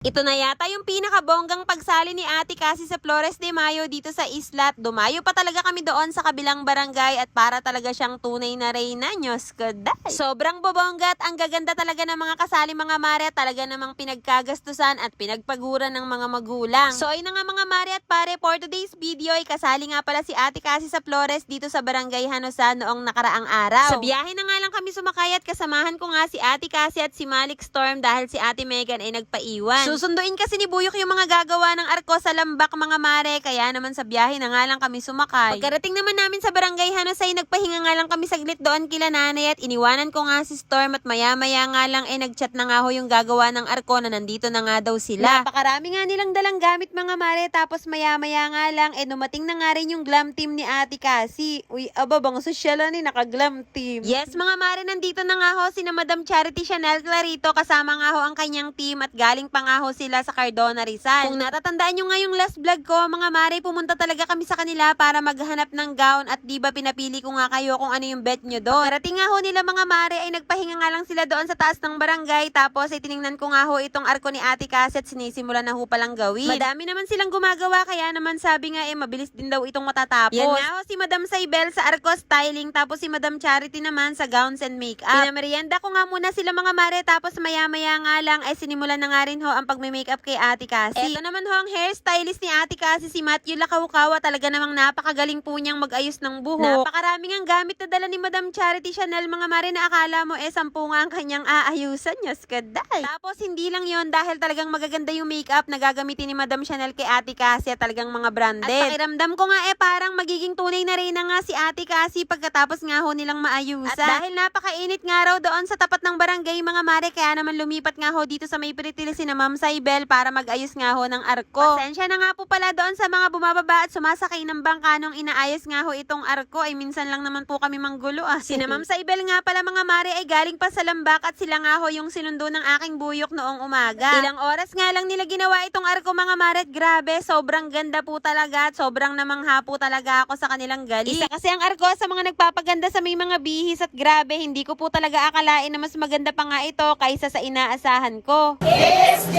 Ito na yata yung pinakabonggang pagsali ni Ate Cassie sa Flores de Mayo dito sa Isla. Dumayo pa talaga kami doon sa kabilang barangay at para talaga siyang tunay na reyna. Diyos ko, day. Sobrang bobongga at ang gaganda talaga ng mga kasali mga mare. Talaga namang pinagkagastusan at pinagpaguran ng mga magulang. So ayun na nga mga mare at pare, for today's video ay kasali nga pala si Ate Cassie sa Flores dito sa barangay Hanosan noong nakaraang araw. Sa biyahe na nga lang kami sumakay at kasamahan ko nga si Ate Cassie at si Malik Storm dahil si Ate Megan ay nagpaiwan. Susunduin kasi ni Buyok yung mga gagawa ng arko sa Lambak mga mare, kaya naman sa biyahe na nga lang kami sumakay. Pagkarating naman namin sa barangay Hanosay, nagpahinga nga lang kami saglit doon kila nanay at iniwanan ko nga si Storm at maya-maya nga lang nagchat na nga ho yung gagawa ng arko na nandito na nga daw sila. Napakarami nga nilang dalang gamit mga mare, tapos maya-maya nga lang dumating na nga rin yung glam team ni Ate Cassie. Uy, aba bang sosyal ni naka-glam team. Yes mga mare, nandito na nga ho sina Madam Charity Chanel Clarito, kasama nga ho ang kanyang team at galing pa nga ho sila sa Cardona Rizal. Kung natatandaan nyo nga yung last vlog ko, mga mare, pumunta talaga kami sa kanila para maghanap ng gown at di ba pinapili ko nga kayo kung ano yung bet nyo doon. Parating nga ho nila mga mare ay nagpahinga nga lang sila doon sa taas ng barangay, tapos ay tiningnan ko nga ho itong arko ni Ate Cassie at sinisimula na ho palang gawin. Madami naman silang gumagawa, kaya naman sabi nga mabilis din daw itong matatapos. Yan nga ho si Madam Saibel sa arko styling, tapos si Madam Charity naman sa gowns and makeup. Pinamerienda ko nga muna sila mga mare, tapos maya-maya nga lang ay sinimulan na nga rin ho ang pagme-makeup kay Ate Cassie. Ito naman ho ang hairstylist ni Ate Cassie, si Matthew Lakawkawa. Talaga namang napakagaling po niyang mag-ayos ng buhok. Napakaraming ang gamit na dala ni Madam Charity Chanel mga mare, na akala mo 10 nga ang kanyang aayusan. Diyos ko, day. Tapos hindi lang yon, dahil talagang magaganda yung makeup na gagamitin ni Madam Chanel kay Ate Cassie, talagang mga branded. At pakiramdam ko nga parang magiging tunay na rin na nga si Ate Cassie pagkatapos nga ho nilang maayusan. At dahil napakainit nga raw doon sa tapat ng barangay mga mare, kaya naman lumipat nga ho dito sa may Pritili si na Ma'am Saibel para mag-ayos nga ho ng arko. Pasensya na nga po pala doon sa mga bumababa at sumasakay ng bangka nung inaayos nga ho itong arko, ay minsan lang naman po kami manggulo Sina Ma'am Saibel nga pala mga mare ay galing pa sa Lambak at sila nga ho yung sinundo ng aking Buyok noong umaga. Ilang oras nga lang nila ginawa itong arko mga mare, grabe, sobrang ganda po talaga at sobrang namangha po talaga ako sa kanilang galing. Isa kasi ang arko sa mga nagpapaganda sa may mga bihis at grabe, hindi ko po talaga akalain na mas maganda pa nga ito kaysa sa inaasahan ko. ASJ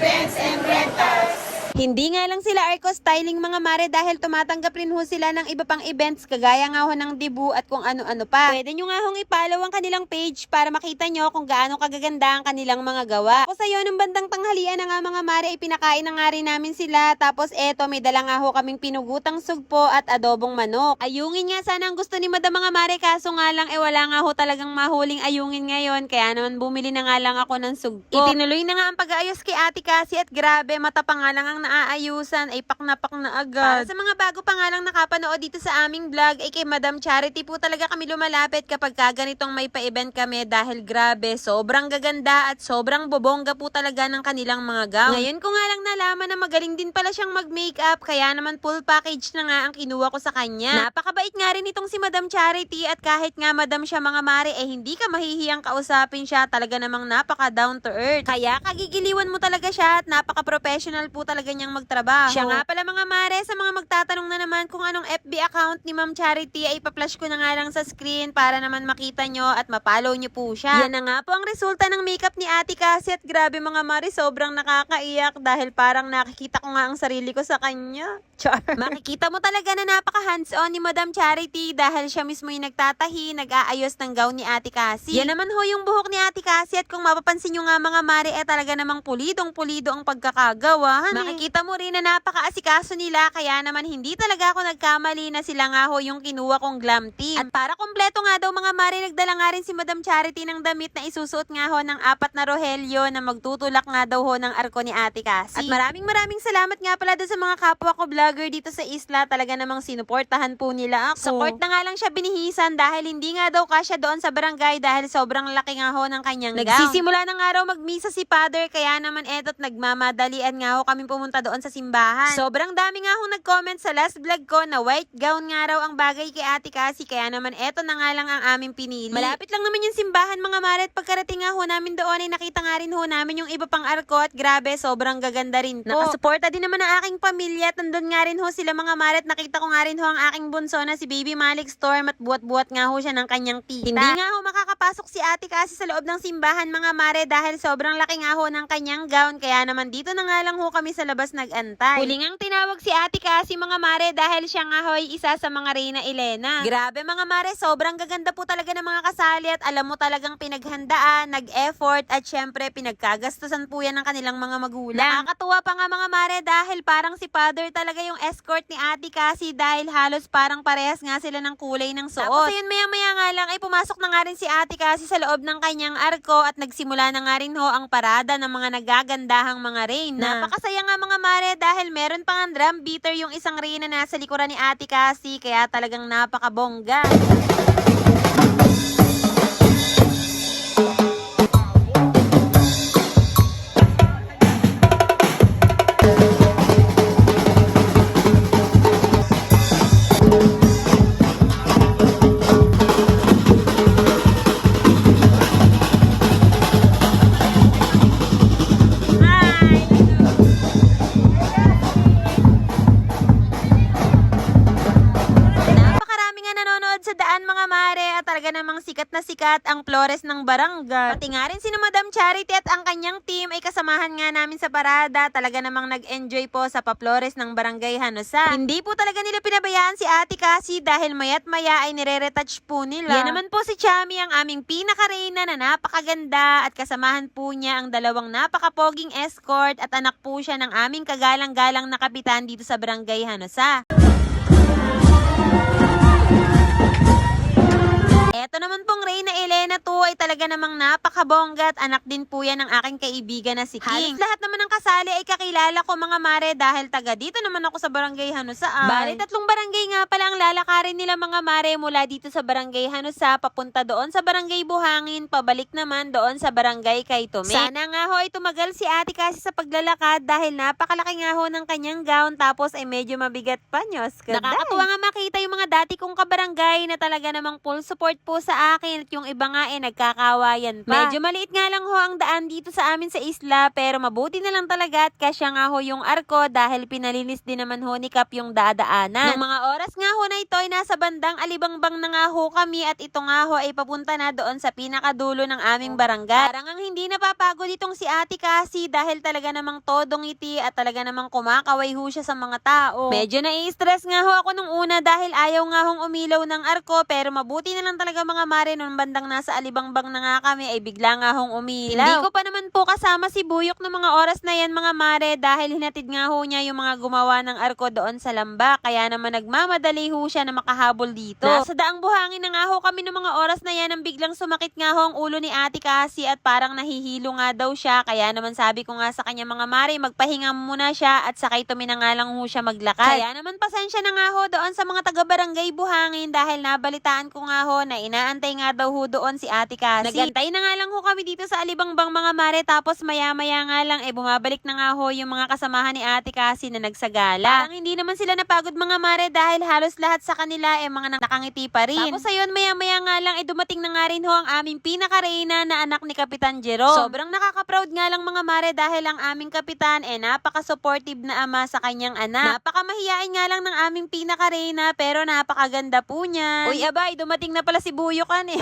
Events and Rentals. Hindi nga lang sila arko styling mga mare, dahil tumatanggap rin ho sila ng iba pang events kagaya nga ho ng debut at kung ano-ano pa. Pwede nyo nga hong i-follow ang kanilang page para makita nyo kung gaano kagaganda ang kanilang mga gawa. Tapos ayun, ng bandang tanghalian na nga mga mare, ay pinakain na nga rin namin sila. Tapos eto, may dala nga ho kaming pinugutang sugpo at adobong manok. Ayungin nga sana ang gusto ni Madam mga mare, kaso nga lang wala nga ho talagang mahuling ayungin ngayon, kaya naman bumili na nga lang ako ng sugpo. Itinuloy na nga ang pag-aayos kay Ate Cassie at grabe, mata pa nga lang ang naaayusan ay pak na agad. Para sa mga bago pa nga lang nakapanood dito sa aming vlog, ay kay Madam Charity po talaga kami lumalapit kapag ganitong may pa-event kami, dahil grabe, sobrang gaganda at sobrang bobongga po talaga ng kanilang mga gown. Ngayon ko nga lang nalaman na magaling din pala siyang mag-makeup, kaya naman full package na nga ang kinuha ko sa kanya. Napakabait nga rin itong si Madam Charity, at kahit nga madam siya mga mare, hindi ka mahihiyang kausapin siya, talaga namang napaka down to earth. Kaya kagigiliwan mo talaga siya at napaka-professional po talaga niyang magtrabaho. Siya nga pala mga mare, sa mga magtatanong na naman kung anong FB account ni Ma'am Charity, ay ipa-flash ko na nga lang sa screen para naman makita nyo at ma-follow nyo po siya. Yan na nga po ang resulta ng makeup ni Ate Cassie at grabe mga mare, sobrang nakakaiyak dahil parang nakikita ko nga ang sarili ko sa kanya. Char. Makikita mo talaga na napaka hands-on ni Madam Charity dahil siya mismo yung nagtatahi, nag-aayos ng gown ni Ate Cassie. Yan naman ho yung buhok ni Ate Cassie, at kung mapapansin nyo nga mga mare, talaga namang pulidong-pulido ang pagkakagawa. Makikita mo rin na napaka-asikaso nila, kaya naman hindi talaga ako nagkamali na sila nga ho yung kinuha kong glam team. At para kompleto nga daw mga mare, nagdala nga rin si Madam Charity ng damit na isusuot nga ho ng 4 na rohelyo na magtutulak nga daw ho ng arko ni Ate Cassie. At maraming salamat nga pala doon sa mga kapwa ko vlogger dito sa Isla, talaga namang sinuportahan po nila ako. Sa court na nga lang siya binihisan dahil hindi nga daw kasya doon sa barangay dahil sobrang laki nga ho ng kanyang gown. Nagsisimula na nga raw magmisa si Father, kaya naman eto't nagmamadalian nga ho kami pumunta papunta doon sa simbahan. Sobrang dami nga hong nag-comment sa last vlog ko na white gown nga raw ang bagay kay Ate Cassie, kaya naman eto na nga lang ang aming pinili. Malapit lang naman yung simbahan mga mare, at pagkarating nga ho namin doon ay nakita nga rin ho namin yung iba pang arko at grabe, sobrang gaganda rin po. Nakasuporta din naman ang aking pamilya at nandun nga rin ho sila mga mare, at nakita ko nga rin ho ang aking bunso na si Baby Malik Storm at buwat-buwat nga ho siya ng kanyang tita. Hindi nga ho makakapasok si Ate Cassie sa loob ng simbahan mga mare dahil sobrang laki nga ho ng kanyang gown, kaya naman dito na nga lang ho kami sa labas nag-antay. Huling ang tinawag si Ate Cassie mga mare dahil siya nga ho ay isa sa mga Reyna Elena. Grabe mga mare, sobrang gaganda po talaga ng mga kasali at alam mo talagang pinaghandaan, nag-effort at syempre pinagkagastusan po yan ng kanilang mga magulang. Nakakatuwa pa nga mga mare dahil parang si father talaga yung escort ni Ate Cassie dahil halos parang parehas nga sila ng kulay ng suot. Tapos ayun maya-maya nga lang ay pumasok na nga rin si Ate Cassie sa loob ng kanyang arko at nagsimula na nga rin ho ang parada ng mga nagagandahang mga Reyna. Napakasaya nga mga mare dahil meron pang drum beater yung isang Reyna na nasa likuran ni Ate Cassie, kaya talagang napakabongga. Sa daan mga mare at talaga namang sikat na sikat ang Flores ng barangay. Pati nga rin si Madam Charity at ang kanyang team ay kasamahan nga namin sa parada. Talaga namang nag-enjoy po sa pa-Flores ng barangay Hanusa. Hindi po talaga nila pinabayaan si Ate Cassie dahil mayat maya ay nire-retouch po nila. Yan naman po si Chami, ang aming pinaka-Reyna na napakaganda at kasamahan po niya ang dalawang napakapoging escort at anak po siya ng aming kagalang-galang na kapitan dito sa barangay Hanusa. Eto naman pong Reyna Elena 2 ay talaga namang napakabongga at anak din po yan ng aking kaibigan na si King. Halos lahat naman ng kasali ay kakilala ko mga mare dahil taga dito naman ako sa barangay Hanusa. Bali 3 barangay nga pala ang lalakarin nila mga mare mula dito sa barangay Hanusa papunta doon sa barangay Buhangin, pabalik naman doon sa barangay Kaitume. Sana nga ho ay tumagal si Ate Cassie sa paglalakad dahil napakalaki nga ho ng kanyang gown tapos ay medyo mabigat pa nyos. Nakakatuwa nga makita yung mga dati kong kabarangay na talaga namang full support po sa akin at yung iba nga nagkakawayan pa. Medyo maliit nga lang ho ang daan dito sa amin sa isla pero mabuti na lang talaga at kasya nga ho yung arko dahil pinalinis din naman ho ni Kap yung dadaanan. Nung mga oras nga ho na ito ay nasa bandang Alibangbang na nga ho kami at ito nga ho ay papunta na doon sa pinakadulo ng aming barangay. Parang ang hindi napapagod itong si Ate Cassie dahil talaga namang todong ngiti at talaga namang kumakaway ho siya sa mga tao. Medyo nai-stress nga ho ako nung una dahil ayaw nga hong umilaw ng arko pero mabuti na lang talaga mga mare nung bandang nasa Alibangbang na nga kami ay bigla nga hong umilaw. Hindi ko pa naman po kasama si Buyok ng mga oras na yan mga mare dahil hinatid nga ho niya yung mga gumawa ng arko doon sa Lamba kaya naman nagmamadali ho siya na makahabol dito. Nasa daang Buhangin na nga ho kami ng mga oras na yan nang biglang sumakit nga ho ang ulo ni Ate Cassie at parang nahihilo nga daw siya kaya naman sabi ko nga sa kanya mga mare magpahinga muna siya at sakay na nga lang ho siya maglakad. Kaya naman pasensya na nga ho doon sa mga taga-barangay Buhangin dahil nabalitaan ko nga ho na inaantay nga daw ho doon si Ate Cassie. Nagantay na nga lang ho kami dito sa Alibangbang mga mare tapos maya-maya nga lang bumabalik na nga ho yung mga kasamahan ni Ate Cassie na nagsagala. Parang hindi naman sila napagod mga mare dahil halos lahat sa kanila mga nakangiti pa rin. Tapos ayun maya-maya nga lang dumating na nga rin ho ang aming pinaka-Reyna na anak ni Kapitan Jerome. Sobrang nakaka-proud nga lang mga mare dahil ang aming kapitan napaka-supportive na ama sa kanyang anak. Napaka-mahiyain nga lang ng aming pinaka-Reyna pero napakaganda po niya. Uy abay, dumating na pala si Buyukan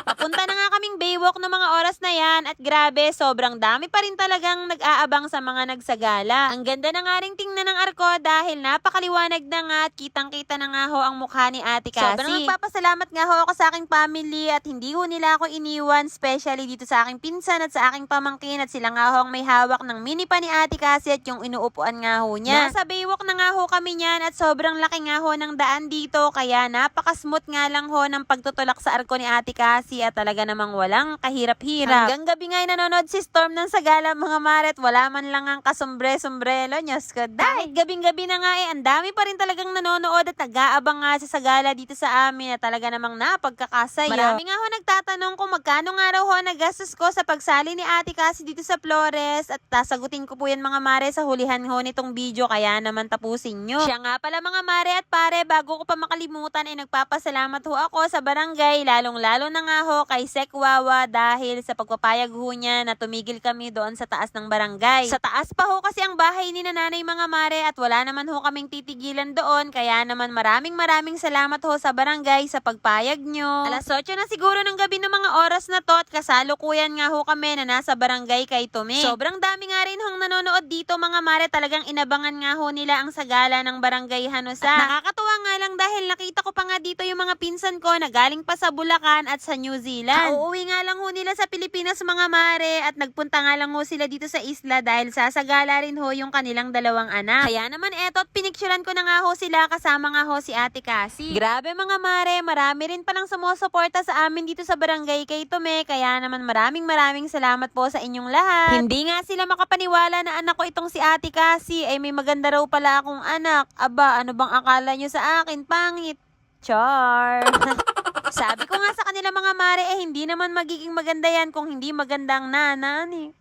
Papunta na nga kaming Baywalk ng mga oras na yan at grabe, sobrang dami pa rin talagang nag-aabang sa mga nagsagala. Ang ganda na nga ring tingnan ng arko dahil napakaliwanag na nga at kitang-kita na nga ho ang mukha ni Ate Cassie. Sobrang nagpapasalamat nga ho ako sa aking family at hindi ho nila ako iniwan, especially dito sa aking pinsan at sa aking pamangkin at sila nga ho ang may hawak ng mini pa ni Ate Cassie at yung inuupuan nga ho niya. Nasa Baywalk na nga ho kami niyan at sobrang laki nga ho ng daan dito kaya napaka-smooth nga lang ho ng pagtutulak sa arko ni Ate Cassie at talaga namang walang kahirap-hirap. Hanggang gabi nga ay nanonood si Storm ng Sagala mga mare at wala man lang ang kasombre-sombrelo. Diyos ko, dahil gabing-gabi na nga ang dami pa rin talagang nanonood at nag-aabang nga sa Sagala dito sa amin na talaga namang napagkakasaya. Marami nga ho nagtatanong kung magkano nga raw ho nagastos ko sa pagsali ni Ate Cassie dito sa Flores at sasagutin ko po yan mga mare sa hulihan ho nitong video, kaya naman tapusin nyo. Siya nga pala mga mare at pare, bago ko pa makalimutan ay nagpapasalamat ho ako sa barangay, lalong-lalo na nga ho kay Sek Wawa dahil sa pagpapayag ho niya na tumigil kami doon sa taas ng barangay. Sa taas pa ho kasi ang bahay ni nanay mga mare at wala naman ho kaming titigilan doon, kaya naman maraming salamat ho sa barangay sa pagpayag nyo. Alas 8 na siguro ng gabi ng mga oras na to at kasalukuyan nga ho kami na nasa barangay kay Tome. Sobrang dami nga rin hong nanonood dito mga mare, talagang inabangan nga ho nila ang Sagala ng barangay Hanusa. At nakakatuwa nga lang dahil nakita ko pa nga dito yung mga pinsan ko na galing pa sa Bulacan at sa New Zealand. Uuwi nga lang ho nila sa Pilipinas mga mare at nagpunta nga lang ho sila dito sa isla dahil sa Sagala rin ho yung kanilang dalawang anak. Kaya naman eto, pinicturean ko na nga ho sila kasama nga ho si Ate Cassie. Grabe mga mare, marami rin palang sumusuporta sa amin dito sa barangay kay Tome, kaya naman maraming salamat po sa inyong lahat. Hindi nga sila makapaniwala na anak ko itong si Ate Cassie, ay may maganda raw pala akong anak. Aba, ano bang akala nyo sa akin? Pangit. Char. Sabi ko nga sa kanila mga mare, hindi naman magiging maganda yan kung hindi magandang nanani.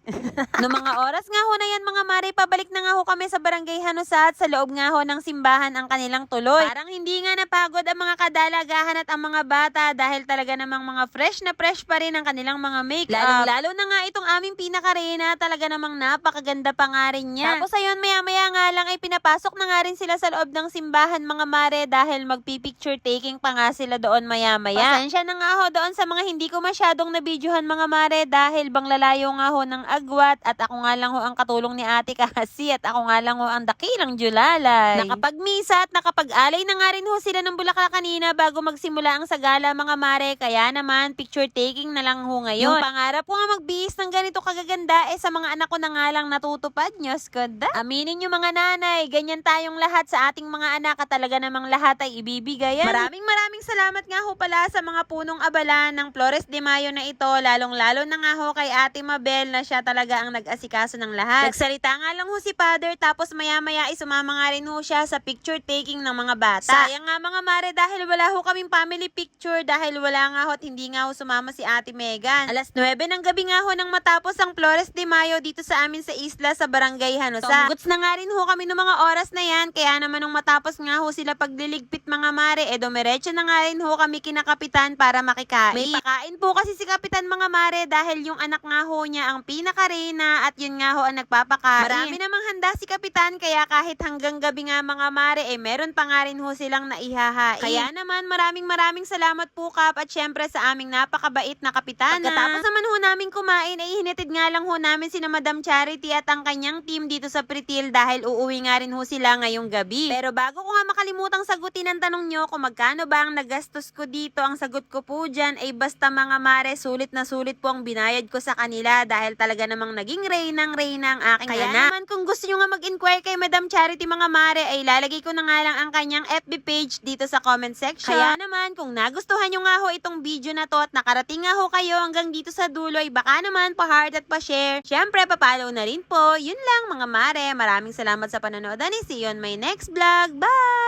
No mga oras nga ho na yan mga mare, pabalik na nga ho kami sa barangay Hanusa at sa loob nga ho ng simbahan ang kanilang tuloy. Parang hindi nga napagod ang mga kadalagahan at ang mga bata dahil talaga namang mga fresh na fresh pa rin ang kanilang mga make-up. Lalo na nga itong aming pinaka-reyna, talaga namang napakaganda pa nga rin niya. Tapos ayun, maya-maya nga lang ay pinapasok na nga rin sila sa loob ng simbahan mga mare dahil magpipicture taking pa nga sila doon maya-maya. Pasensya na nga ho doon sa mga hindi ko masyadong nabidyohan mga mare dahil bang lalayo nga ho ng agwat at ako nga lang ho ang katulong ni Ate Cassie at ako nga lang ho ang dakilang julalay. Nakapagmisa at nakapag-alay na nga rin ho sila ng bulaklak kanina bago magsimula ang Sagala mga mare, kaya naman picture taking na lang ho ngayon. Yung pangarap ko nga magbihis ng ganito kagaganda sa mga anak ko na nga lang natutupad. Diyos ko da. Aminin nyo mga nanay, ganyan tayong lahat sa ating mga anak at talaga namang lahat ay ibibigayan. Maraming salamat nga ho pala sa mga punong abala ng Flores de Mayo na ito, lalong-lalo na nga ho kay Ate Mabel na siya talaga ang nag-asikaso ng lahat. Nagsalita nga lang ho si Father tapos maya-maya isumama nga rin ho siya sa picture taking ng mga bata. Sayang nga mga mare dahil wala ho kaming family picture dahil wala nga ho at hindi nga ho sumama si Ate Megan. Alas 9 ng gabi nga ho nang matapos ang Flores de Mayo dito sa amin sa isla sa barangay Hanusa. Tungguts na nga rin ho kami ng mga oras na yan, kaya naman nung matapos nga ho sila pagliligpit mga mare, dumiretso na nga rin ho kami kinakapitan para makikain. May pakain po kasi si Kapitan mga mare dahil yung anak nga ho niya ang pinaka-reyna at yun nga ho ang nagpapakain. Marami namang handa si Kapitan kaya kahit hanggang gabi nga mga mare meron pa nga rin ho silang naihahain. Kaya naman maraming salamat po Kap at syempre sa aming napakabait na Kapitana. Pagkatapos naman ho namin kumain ay hinatid nga lang ho namin sina Madam Charity at ang kanyang team dito sa Pretil dahil uuwi nga rin ho sila ngayong gabi. Pero bago ko nga makalimutang sagutin ang tanong nyo kung magkano ba ang nagastos ko dito, ang sagot ko po dyan ay basta mga mare, sulit na sulit po ang binayad ko sa kanila dahil talaga namang naging reynang ang aking Kaya anak. Naman kung gusto nyo nga mag-inquire kay Madam Charity mga mare ay lalagay ko na nga lang ang kanyang FB page dito sa comment section. Kaya naman kung nagustuhan nyo nga ho itong video na to at nakarating nga ho kayo hanggang dito sa dulo ay baka naman pa-heart at pa-share. Syempre pa-follow na rin po. Yun lang mga mare. Maraming salamat sa panonood and see you on my next vlog. Bye!